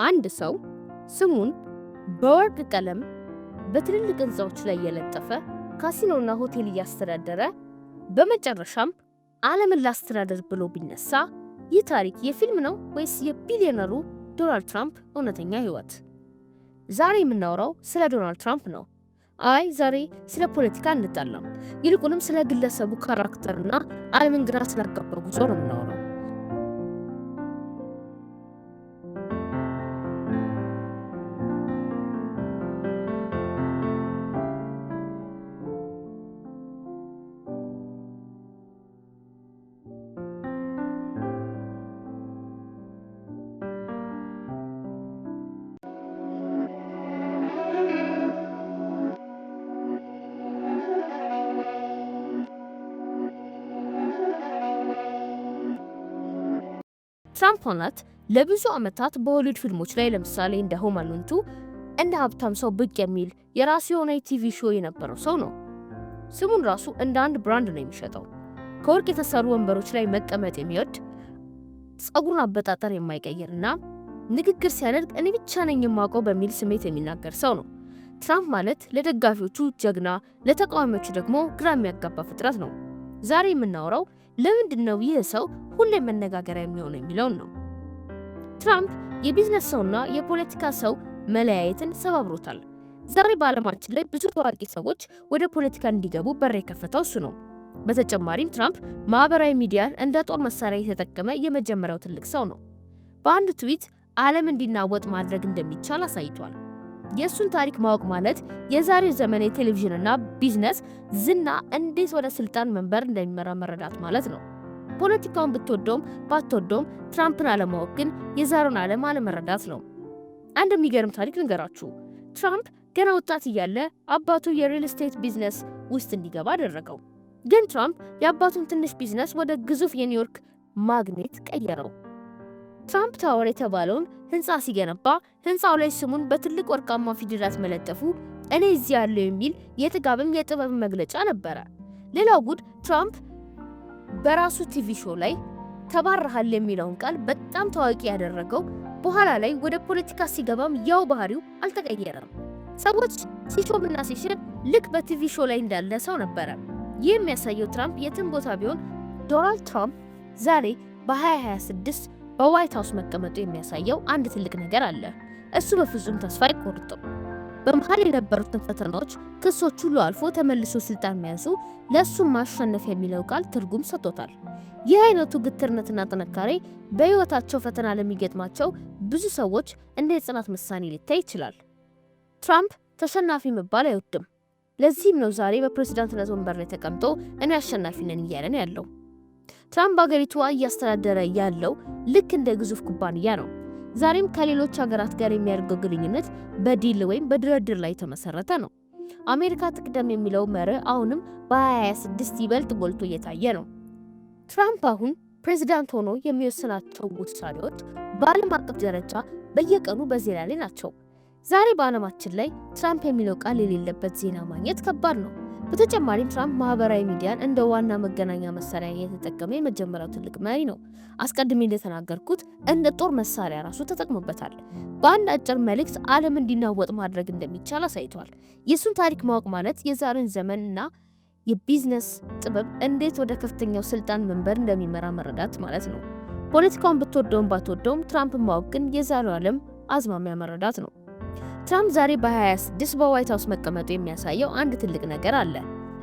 አንድ ሰው ስሙን በወርቅ ቀለም በትልልቅ ህንፃዎች ላይ የለጠፈ ካሲኖና ሆቴል እያስተዳደረ በመጨረሻም ዓለምን ላስተዳደር ብሎ ቢነሳ ይህ ታሪክ የፊልም ነው ወይስ የቢሊዮነሩ ዶናልድ ትራምፕ እውነተኛ ህይወት? ዛሬ የምናወራው ስለ ዶናልድ ትራምፕ ነው። ዛሬ ስለ ፖለቲካ እንጣላም፣ ይልቁንም ስለ ግለሰቡ ካራክተርና ዓለምን ግራ ስላጋባው ጉዞ ነው የምናወራው። ትራምፕ ሆናት ለብዙ ዓመታት በሆሊውድ ፊልሞች ላይ ለምሳሌ እንደ ሆም አሎን 2 እንደ ሀብታም ሰው ብቅ የሚል የራሱ የሆነ ቲቪ ሾው የነበረው ሰው ነው። ስሙን ራሱ እንደ አንድ ብራንድ ነው የሚሸጠው። ከወርቅ የተሰሩ ወንበሮች ላይ መቀመጥ የሚወድ፣ ጸጉሩን አበጣጠር የማይቀይርና ንግግር ሲያደርግ እኔ ብቻ ነኝ የማውቀው በሚል ስሜት የሚናገር ሰው ነው። ትራምፕ ማለት ለደጋፊዎቹ ጀግና፣ ለተቃዋሚዎቹ ደግሞ ግራ የሚያጋባ ፍጥረት ነው። ዛሬ የምናወራው ለምንድን ነው ይህ ሰው ሁሌ መነጋገሪያ የሚሆነው የሚለውን ነው። ትራምፕ የቢዝነስ ሰውና የፖለቲካ ሰው መለያየትን ሰባብሮታል። ዛሬ በዓለማችን ላይ ብዙ ታዋቂ ሰዎች ወደ ፖለቲካ እንዲገቡ በር የከፈተው እሱ ነው። በተጨማሪም ትራምፕ ማህበራዊ ሚዲያን እንደ ጦር መሳሪያ የተጠቀመ የመጀመሪያው ትልቅ ሰው ነው። በአንድ ትዊት ዓለም እንዲናወጥ ማድረግ እንደሚቻል አሳይቷል። የእሱን ታሪክ ማወቅ ማለት የዛሬው ዘመን የቴሌቪዥንና ቢዝነስ ዝና እንዴት ወደ ስልጣን መንበር እንደሚመራ መረዳት ማለት ነው። ፖለቲካውን ብትወደውም ባትወደውም ትራምፕን አለማወቅ ግን የዛሬውን ዓለም አለመረዳት ነው። አንድ የሚገርም ታሪክ ልንገራችሁ። ትራምፕ ገና ወጣት እያለ አባቱ የሪል ስቴት ቢዝነስ ውስጥ እንዲገባ አደረገው። ግን ትራምፕ የአባቱን ትንሽ ቢዝነስ ወደ ግዙፍ የኒውዮርክ ማግኔት ቀየረው። ትራምፕ ታወር የተባለውን ህንፃ ሲገነባ ህንፃው ላይ ስሙን በትልቅ ወርቃማ ፊደላት መለጠፉ እኔ እዚህ ያለው የሚል የጥጋብም የጥበብ መግለጫ ነበረ። ሌላው ጉድ ትራምፕ በራሱ ቲቪ ሾው ላይ ተባረሃል የሚለውን ቃል በጣም ታዋቂ ያደረገው በኋላ ላይ ወደ ፖለቲካ ሲገባም ያው ባህሪው አልተቀየረም። ሰዎች ሲሾምና ሲሽር ልክ በቲቪ ሾው ላይ እንዳለ ሰው ነበረ። ይህ የሚያሳየው ትራምፕ የትም ቦታ ቢሆን ዶናልድ ትራምፕ ዛሬ በ2026 በዋይት ሃውስ መቀመጡ የሚያሳየው አንድ ትልቅ ነገር አለ። እሱ በፍጹም ተስፋ አይቆርጥም። በመሃል የነበሩትን ፈተናዎች፣ ክሶች ሁሉ አልፎ ተመልሶ ስልጣን መያዙ ለሱ ማሸነፍ የሚለው ቃል ትርጉም ሰጥቶታል። ይህ አይነቱ ግትርነትና ጥንካሬ በህይወታቸው ፈተና ለሚገጥማቸው ብዙ ሰዎች እንደ የጽናት ምሳሌ ሊታይ ይችላል። ትራምፕ ተሸናፊ መባል አይወድም። ለዚህም ነው ዛሬ በፕሬዝዳንትነት ወንበር ላይ ተቀምጦ እኔ አሸናፊ ነኝ እያለን ያለው። ትራምፕ ሀገሪቷ እያስተዳደረ ያለው ልክ እንደ ግዙፍ ኩባንያ ነው። ዛሬም ከሌሎች ሀገራት ጋር የሚያደርገው ግንኙነት በዲል ወይም በድርድር ላይ የተመሰረተ ነው። አሜሪካ ትቅደም የሚለው መርህ አሁንም በ2026 ይበልጥ ጎልቶ እየታየ ነው። ትራምፕ አሁን ፕሬዝዳንት ሆኖ የሚወስናቸው ውሳኔዎች በዓለም አቀፍ ደረጃ በየቀኑ በዜና ላይ ናቸው። ዛሬ በዓለማችን ላይ ትራምፕ የሚለው ቃል የሌለበት ዜና ማግኘት ከባድ ነው። በተጨማሪም ትራምፕ ማህበራዊ ሚዲያን እንደ ዋና መገናኛ መሳሪያ የተጠቀመ የመጀመሪያው ትልቅ መሪ ነው። አስቀድሜ እንደተናገርኩት እንደ ጦር መሳሪያ ራሱ ተጠቅሞበታል። በአንድ አጭር መልእክት ዓለም እንዲናወጥ ማድረግ እንደሚቻል አሳይቷል። የእሱን ታሪክ ማወቅ ማለት የዛሬን ዘመንና የቢዝነስ ጥበብ እንዴት ወደ ከፍተኛው ስልጣን መንበር እንደሚመራ መረዳት ማለት ነው። ፖለቲካውን ብትወደውም ባትወደውም ትራምፕን ማወቅ ግን የዛሬው ዓለም አዝማሚያ መረዳት ነው። ትራምፕ ዛሬ በ2026 በዋይት ሃውስ መቀመጡ የሚያሳየው አንድ ትልቅ ነገር አለ።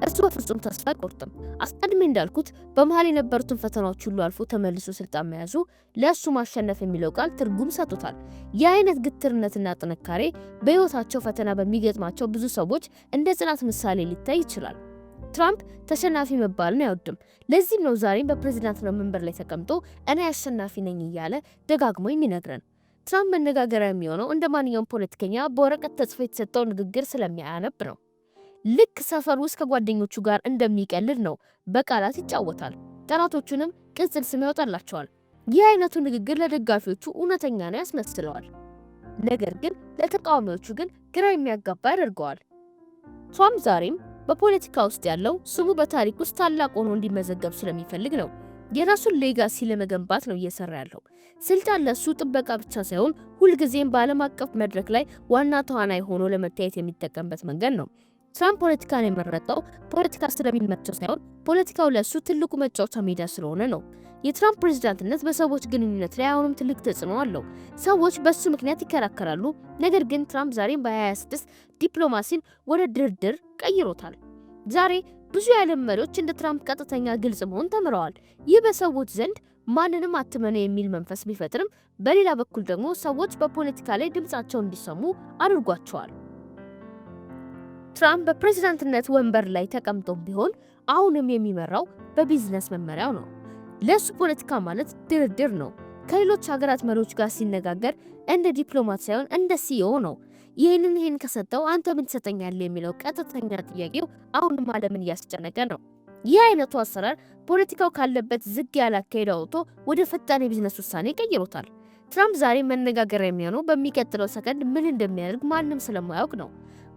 እሱ በፍጹም ተስፋ አይቆርጥም። አስቀድሜ እንዳልኩት በመሃል የነበሩትን ፈተናዎች ሁሉ አልፎ ተመልሶ ስልጣን መያዙ ለእሱ ማሸነፍ የሚለው ቃል ትርጉም ሰጥቶታል። ይህ አይነት ግትርነትና ጥንካሬ በህይወታቸው ፈተና በሚገጥማቸው ብዙ ሰዎች እንደ ጽናት ምሳሌ ሊታይ ይችላል። ትራምፕ ተሸናፊ መባልን አይወድም። ለዚህም ነው ዛሬም በፕሬዝዳንትነት መንበር ላይ ተቀምጦ እኔ አሸናፊ ነኝ እያለ ደጋግሞ የሚነግረን። ትራምፕ መነጋገሪያ የሚሆነው እንደ ማንኛውም ፖለቲከኛ በወረቀት ተጽፎ የተሰጠው ንግግር ስለሚያነብ ነው። ልክ ሰፈር ውስጥ ከጓደኞቹ ጋር እንደሚቀልድ ነው። በቃላት ይጫወታል። ጠላቶቹንም ቅጽል ስም ያወጣላቸዋል። ይህ አይነቱ ንግግር ለደጋፊዎቹ እውነተኛ ነው ያስመስለዋል። ነገር ግን ለተቃዋሚዎቹ ግን ግራ የሚያጋባ ያደርገዋል። ትራምፕ ዛሬም በፖለቲካ ውስጥ ያለው ስሙ በታሪክ ውስጥ ታላቅ ሆኖ እንዲመዘገብ ስለሚፈልግ ነው የራሱን ሌጋሲ ለመገንባት ነው እየሰራ ያለው። ስልጣን ለሱ ጥበቃ ብቻ ሳይሆን ሁልጊዜም በዓለም አቀፍ መድረክ ላይ ዋና ተዋናይ ሆኖ ለመታየት የሚጠቀምበት መንገድ ነው። ትራምፕ ፖለቲካን የመረጠው ፖለቲካ ስለሚመቸው ሳይሆን ፖለቲካው ለሱ ትልቁ መጫወቻ ሜዳ ስለሆነ ነው። የትራምፕ ፕሬዝዳንትነት በሰዎች ግንኙነት ላይ አሁንም ትልቅ ተጽዕኖ አለው። ሰዎች በሱ ምክንያት ይከራከራሉ። ነገር ግን ትራምፕ ዛሬም በ2026 ዲፕሎማሲን ወደ ድርድር ቀይሮታል። ዛሬ ብዙ የዓለም መሪዎች እንደ ትራምፕ ቀጥተኛ ግልጽ መሆን ተምረዋል። ይህ በሰዎች ዘንድ ማንንም አትመኑ የሚል መንፈስ ቢፈጥርም፣ በሌላ በኩል ደግሞ ሰዎች በፖለቲካ ላይ ድምጻቸውን እንዲሰሙ አድርጓቸዋል። ትራምፕ በፕሬዝዳንትነት ወንበር ላይ ተቀምጦ ቢሆን አሁንም የሚመራው በቢዝነስ መመሪያው ነው። ለሱ ፖለቲካ ማለት ድርድር ነው። ከሌሎች ሀገራት መሪዎች ጋር ሲነጋገር እንደ ዲፕሎማት ሳይሆን እንደ ሲኢኦ ነው። ይህን ከሰጠው አንተ ምን ትሰጠኛለህ የሚለው ቀጥተኛ ጥያቄው አሁንም ዓለምን እያስጨነቀ ነው። ይህ አይነቱ አሰራር ፖለቲካው ካለበት ዝግ ያለ አካሄድ አውጥቶ ወደ ፈጣን የቢዝነስ ውሳኔ ቀይሮታል። ትራምፕ ዛሬ መነጋገሪያ የሚሆነው በሚቀጥለው ሰከንድ ምን እንደሚያደርግ ማንም ስለማያውቅ ነው።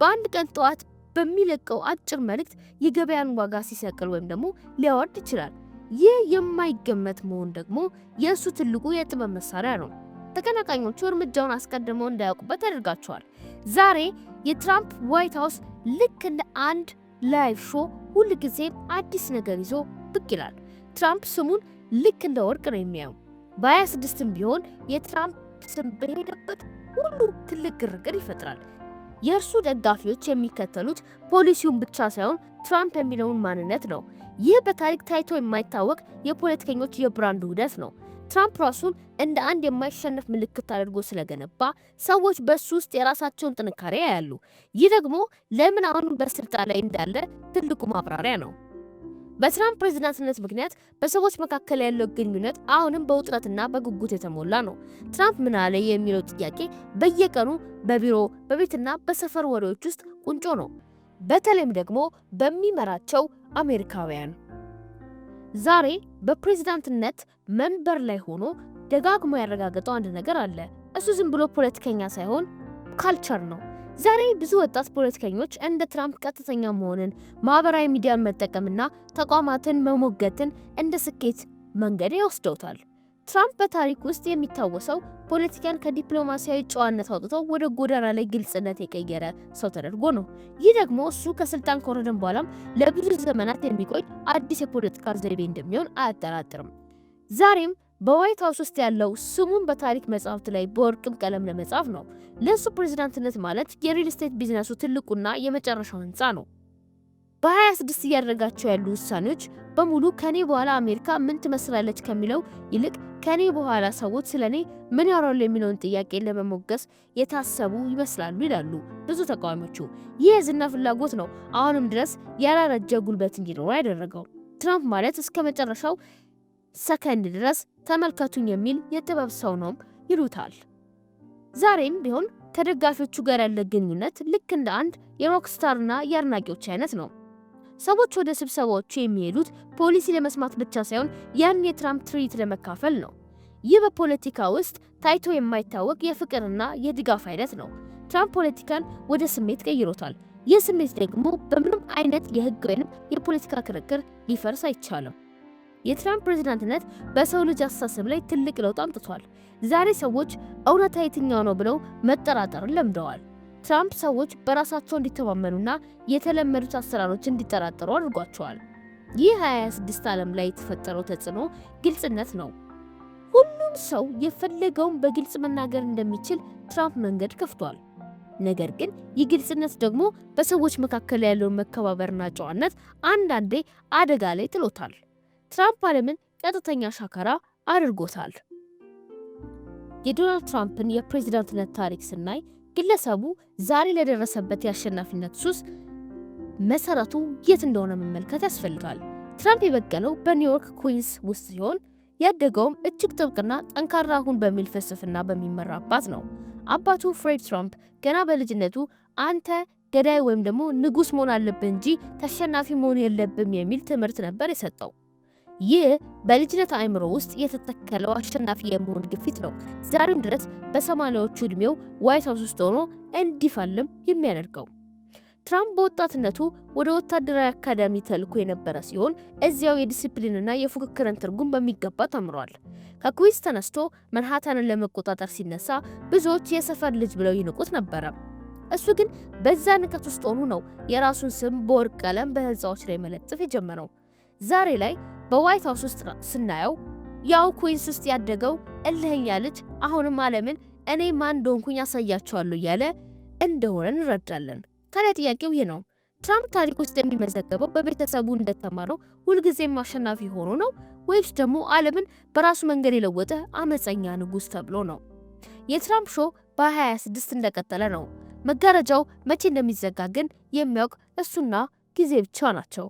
በአንድ ቀን ጠዋት በሚለቀው አጭር መልእክት የገበያን ዋጋ ሲሰቅል ወይም ደግሞ ሊያወርድ ይችላል። ይህ የማይገመት መሆን ደግሞ የእሱ ትልቁ የጥበብ መሳሪያ ነው። ተቀናቃኞቹ እርምጃውን አስቀድመው እንዳያውቁበት ያደርጋቸዋል። ዛሬ የትራምፕ ዋይት ሃውስ ልክ እንደ አንድ ላይቭ ሾው ሁል ጊዜም አዲስ ነገር ይዞ ብቅ ይላል። ትራምፕ ስሙን ልክ እንደ ወርቅ ነው የሚያየው። በ26ም ቢሆን የትራምፕ ስም በሄደበት ሁሉ ትልቅ ግርግር ይፈጥራል። የእርሱ ደጋፊዎች የሚከተሉት ፖሊሲውን ብቻ ሳይሆን ትራምፕ የሚለውን ማንነት ነው። ይህ በታሪክ ታይቶ የማይታወቅ የፖለቲከኞች የብራንድ ውህደት ነው። ትራምፕ ራሱን እንደ አንድ የማይሸነፍ ምልክት አድርጎ ስለገነባ ሰዎች በሱ ውስጥ የራሳቸውን ጥንካሬ ያያሉ። ይህ ደግሞ ለምን አሁን በስልጣን ላይ እንዳለ ትልቁ ማብራሪያ ነው። በትራምፕ ፕሬዝዳንትነት ምክንያት በሰዎች መካከል ያለው ግንኙነት አሁንም በውጥረትና በጉጉት የተሞላ ነው። ትራምፕ ምን አለ የሚለው ጥያቄ በየቀኑ በቢሮ በቤትና በሰፈር ወሬዎች ውስጥ ቁንጮ ነው። በተለይም ደግሞ በሚመራቸው አሜሪካውያን። ዛሬ በፕሬዝዳንትነት መንበር ላይ ሆኖ ደጋግሞ ያረጋገጠው አንድ ነገር አለ። እሱ ዝም ብሎ ፖለቲከኛ ሳይሆን ካልቸር ነው። ዛሬ ብዙ ወጣት ፖለቲከኞች እንደ ትራምፕ ቀጥተኛ መሆንን፣ ማህበራዊ ሚዲያን መጠቀምና ተቋማትን መሞገትን እንደ ስኬት መንገድ ይወስደውታል። ትራምፕ በታሪክ ውስጥ የሚታወሰው ፖለቲካን ከዲፕሎማሲያዊ ጨዋነት አውጥቶ ወደ ጎዳና ላይ ግልጽነት የቀየረ ሰው ተደርጎ ነው። ይህ ደግሞ እሱ ከስልጣን ከወረደ በኋላም ለብዙ ዘመናት የሚቆይ አዲስ የፖለቲካ ዘይቤ እንደሚሆን አያጠራጥርም። ዛሬም በዋይት ሃውስ ውስጥ ያለው ስሙን በታሪክ መጽሐፍት ላይ በወርቅም ቀለም ለመጻፍ ነው። ለሱ ፕሬዝዳንትነት ማለት የሪል ስቴት ቢዝነሱ ትልቁና የመጨረሻው ህንፃ ነው። በ26 እያደረጋቸው ያሉ ውሳኔዎች በሙሉ ከኔ በኋላ አሜሪካ ምን ትመስላለች ከሚለው ይልቅ ከኔ በኋላ ሰዎች ስለኔ ምን ያወራሉ የሚለውን ጥያቄ ለመሞገስ የታሰቡ ይመስላሉ ይላሉ ብዙ ተቃዋሚዎቹ። ይህ የዝና ፍላጎት ነው አሁንም ድረስ ያላረጀ ጉልበት እንዲኖረው ያደረገው። ትራምፕ ማለት እስከ መጨረሻው ሰከንድ ድረስ ተመልከቱኝ የሚል የጥበብ ሰው ነው ይሉታል። ዛሬም ቢሆን ከደጋፊዎቹ ጋር ያለ ግንኙነት ልክ እንደ አንድ የሮክ ስታርና የአድናቂዎች አይነት ነው። ሰዎች ወደ ስብሰባዎቹ የሚሄዱት ፖሊሲ ለመስማት ብቻ ሳይሆን ያን የትራምፕ ትርኢት ለመካፈል ነው። ይህ በፖለቲካ ውስጥ ታይቶ የማይታወቅ የፍቅርና የድጋፍ አይነት ነው። ትራምፕ ፖለቲካን ወደ ስሜት ቀይሮታል። ይህ ስሜት ደግሞ በምንም አይነት የህግ ወይም የፖለቲካ ክርክር ሊፈርስ አይቻልም። የትራምፕ ፕሬዝዳንትነት በሰው ልጅ አስተሳሰብ ላይ ትልቅ ለውጥ አምጥቷል። ዛሬ ሰዎች እውነታ የትኛው ነው ብለው መጠራጠርን ለምደዋል። ትራምፕ ሰዎች በራሳቸው እንዲተማመኑና የተለመዱት አሰራሮች እንዲጠራጠሩ አድርጓቸዋል። ይህ 26 ዓለም ላይ የተፈጠረው ተጽዕኖ ግልጽነት ነው። ሁሉም ሰው የፈለገውን በግልጽ መናገር እንደሚችል ትራምፕ መንገድ ከፍቷል። ነገር ግን ይህ ግልጽነት ደግሞ በሰዎች መካከል ያለውን መከባበርና ጨዋነት አንዳንዴ አደጋ ላይ ጥሎታል። ትራምፕ ዓለምን ቀጥተኛ ሻከራ አድርጎታል። የዶናልድ ትራምፕን የፕሬዝዳንትነት ታሪክ ስናይ ግለሰቡ ዛሬ ለደረሰበት የአሸናፊነት ሱስ መሰረቱ የት እንደሆነ መመልከት ያስፈልጋል። ትራምፕ የበቀለው በኒውዮርክ ኩዊንስ ውስጥ ሲሆን ያደገውም እጅግ ጥብቅና ጠንካራ ሁን በሚል ፍልስፍና በሚመራ አባት ነው። አባቱ ፍሬድ ትራምፕ ገና በልጅነቱ አንተ ገዳይ ወይም ደግሞ ንጉስ መሆን አለብህ እንጂ ተሸናፊ መሆን የለብም የሚል ትምህርት ነበር የሰጠው። ይህ በልጅነት አእምሮ ውስጥ የተተከለው አሸናፊ የመሆን ግፊት ነው ዛሬም ድረስ በሰማንያዎቹ ዕድሜው ዋይት ሃውስ ውስጥ ሆኖ እንዲፋለም የሚያደርገው። ትራምፕ በወጣትነቱ ወደ ወታደራዊ አካዳሚ ተልኮ የነበረ ሲሆን እዚያው የዲሲፕሊንና የፉክክርን ትርጉም በሚገባ ተምሯል። ከኩዊንስ ተነስቶ መንሃታንን ለመቆጣጠር ሲነሳ ብዙዎች የሰፈር ልጅ ብለው ይንቁት ነበረ። እሱ ግን በዛ ንቀት ውስጥ ሆኖ ነው የራሱን ስም በወርቅ ቀለም በህንፃዎች ላይ መለጠፍ የጀመረው። ዛሬ ላይ በዋይት ሃውስ ውስጥ ስናየው ያው ኩዊንስ ውስጥ ያደገው እልህኛ ልጅ አሁንም ዓለምን እኔ ማን እንደሆንኩኝ ያሳያቸዋለሁ እያለ እንደሆነ እንረዳለን። ታዲያ ጥያቄው ይህ ነው። ትራምፕ ታሪክ ውስጥ የሚመዘገበው በቤተሰቡ እንደተማረው ሁልጊዜም አሸናፊ ሆኖ ነው ወይስ ደግሞ ዓለምን በራሱ መንገድ የለወጠ አመፀኛ ንጉስ ተብሎ ነው? የትራምፕ ሾው በ2026 እንደቀጠለ ነው። መጋረጃው መቼ እንደሚዘጋ ግን የሚያውቅ እሱና ጊዜ ብቻ ናቸው።